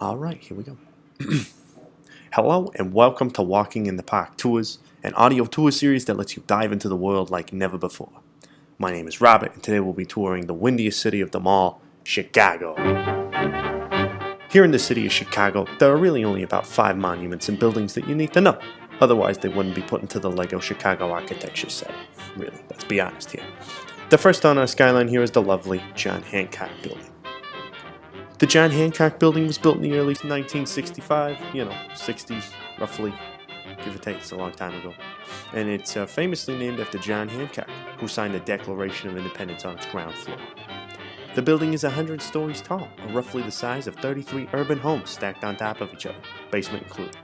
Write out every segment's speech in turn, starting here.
All right, here we go. Hello and welcome to Walking in the Park Tours, an audio tour series that lets you dive into the world like never before. My name is Robert, and today we'll be touring the windiest city of them all, Chicago. Here in the city of Chicago, there are really only about 5 monuments and buildings that you need to know. Otherwise, they wouldn't be put into the Lego Chicago architecture set. Really, let's be honest here. The first on our skyline here is the lovely John Hancock Building. The John Hancock Building was built in the early 1965, 60s, roughly, give or take, it's a long time ago. And it's famously named after John Hancock, who signed the Declaration of Independence on its ground floor. The building is 100 stories tall, or roughly the size of 33 urban homes stacked on top of each other, basement included.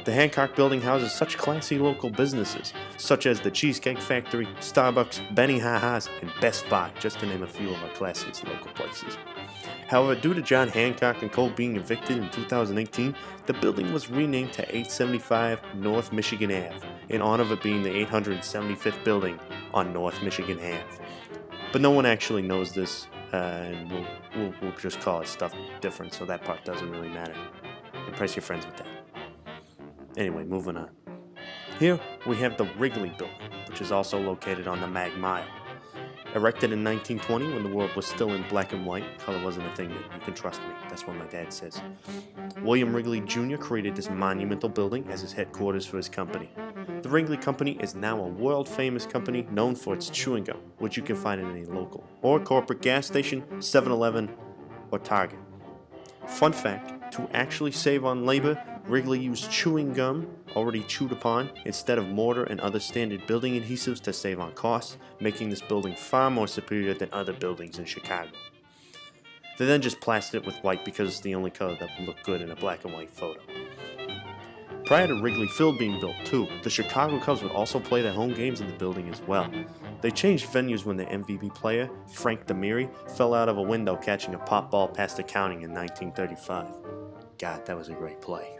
The Hancock Building houses such classy local businesses, such as the Cheesecake Factory, Starbucks, Benny Ha-Ha's, and Best Buy, just to name a few of our classiest local places. However, due to John Hancock and Co. being evicted in 2018, the building was renamed to 875 North Michigan Ave, in honor of it being the 875th building on North Michigan Ave. But no one actually knows this, and we'll just call it stuff different, so that part doesn't really matter. Impress your friends with that. Anyway, moving on. Here we have the Wrigley Building, which is also located on the Mag Mile. Erected in 1920 when the world was still in black and white, color wasn't a thing yet, you can trust me, that's what my dad says. William Wrigley Jr. created this monumental building as his headquarters for his company. The Wrigley Company is now a world-famous company known for its chewing gum, which you can find in any local or corporate gas station, 7-Eleven, or Target. Fun fact, to actually save on labor, Wrigley used chewing gum, already chewed upon, instead of mortar and other standard building adhesives to save on costs, making this building far more superior than other buildings in Chicago. They then just plastered it with white because it's the only color that would look good in a black and white photo. Prior to Wrigley Field being built too, the Chicago Cubs would also play their home games in the building as well. They changed venues when the MVP player, Frank Demiri, fell out of a window catching a pop ball past accounting in 1935. God, that was a great play.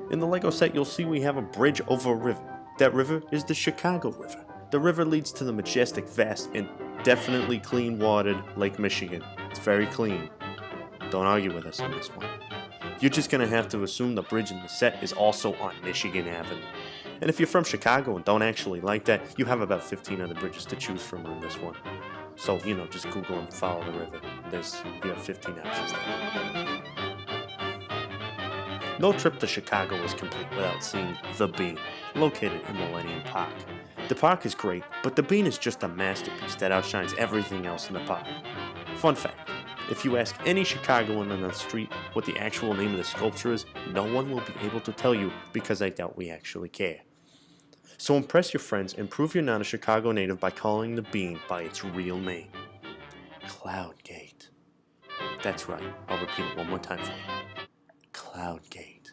In the Lego set, you'll see we have a bridge over a river. That river is the Chicago River. The river leads to the majestic, vast, and definitely clean-watered Lake Michigan. It's very clean. Don't argue with us on this one. You're just going to have to assume the bridge in the set is also on Michigan Avenue. And if you're from Chicago and don't actually like that, you have about 15 other bridges to choose from on this one. So, just Google and follow the river. You have 15 options there. No trip to Chicago is complete without seeing The Bean, located in Millennium Park. The park is great, but The Bean is just a masterpiece that outshines everything else in the park. Fun fact, if you ask any Chicagoan on the street what the actual name of the sculpture is, no one will be able to tell you because I doubt we actually care. So impress your friends and prove you're not a Chicago native by calling The Bean by its real name. Cloud Gate. That's right, I'll repeat it one more time for you. Cloud Gate.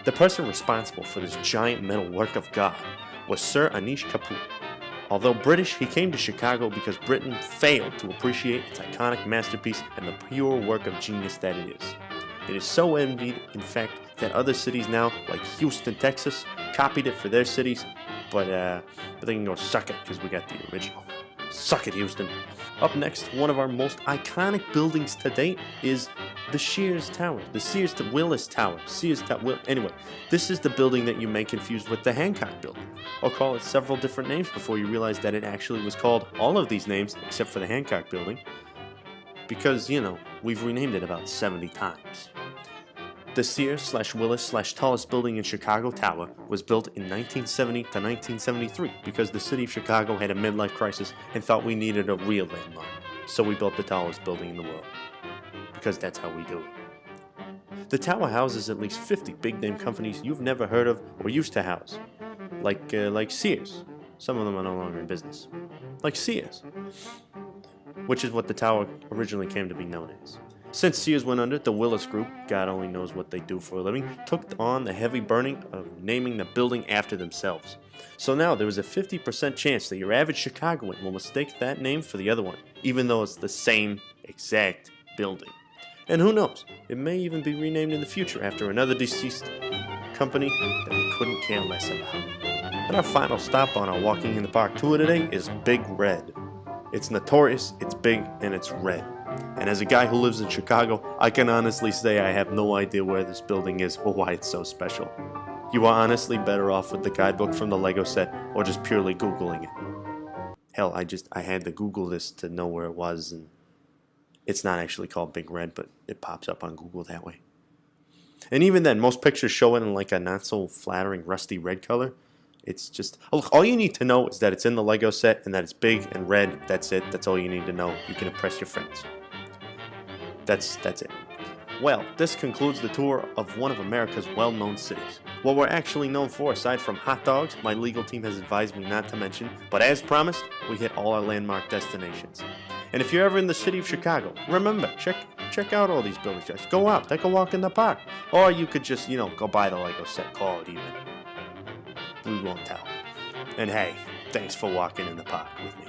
The person responsible for this giant metal work of God was Sir Anish Kapoor. Although British, he came to Chicago because Britain failed to appreciate its iconic masterpiece and the pure work of genius that it is. It is so envied, in fact, that other cities now, like Houston, Texas, copied it for their cities, but they can go suck it because we got the original. Suck it, Houston. Up next, one of our most iconic buildings to date is the Sears Tower. The Sears to Willis Tower. Anyway, this is the building that you may confuse with the Hancock Building, or call it several different names before you realize that it actually was called all of these names except for the Hancock Building, because, we've renamed it about 70 times. The Sears/Willis/tallest building in Chicago Tower was built in 1970 to 1973 because the city of Chicago had a midlife crisis and thought we needed a real landmark. So we built the tallest building in the world. Because that's how we do it. The tower houses at least 50 big-name companies you've never heard of or used to house. Like Sears. Some of them are no longer in business. Like Sears. Which is what the tower originally came to be known as. Since Sears went under, the Willis Group, God only knows what they do for a living, took on the heavy burning of naming the building after themselves. So now there is a 50% chance that your average Chicagoan will mistake that name for the other one, even though it's the same exact building. And who knows, it may even be renamed in the future after another deceased company that we couldn't care less about. And our final stop on our Walking in the Park tour today is Big Red. It's notorious, it's big, and it's red. And as a guy who lives in Chicago, I can honestly say I have no idea where this building is or why it's so special. You are honestly better off with the guidebook from the Lego set or just purely Googling it. Hell, I had to Google this to know where it was, and it's not actually called Big Red, but it pops up on Google that way. And even then, most pictures show it in like a not so flattering rusty red color. It's just, look, all you need to know is that it's in the Lego set and that it's big and red. That's it. That's all you need to know. You can impress your friends. That's it. Well, this concludes the tour of one of America's well-known cities. What we're actually known for, aside from hot dogs, my legal team has advised me not to mention, but as promised, we hit all our landmark destinations. And if you're ever in the city of Chicago, remember, check out all these buildings. Just go out, take a walk in the park. Or you could just, go buy the Lego set, call it even. We won't tell. And hey, thanks for walking in the park with me.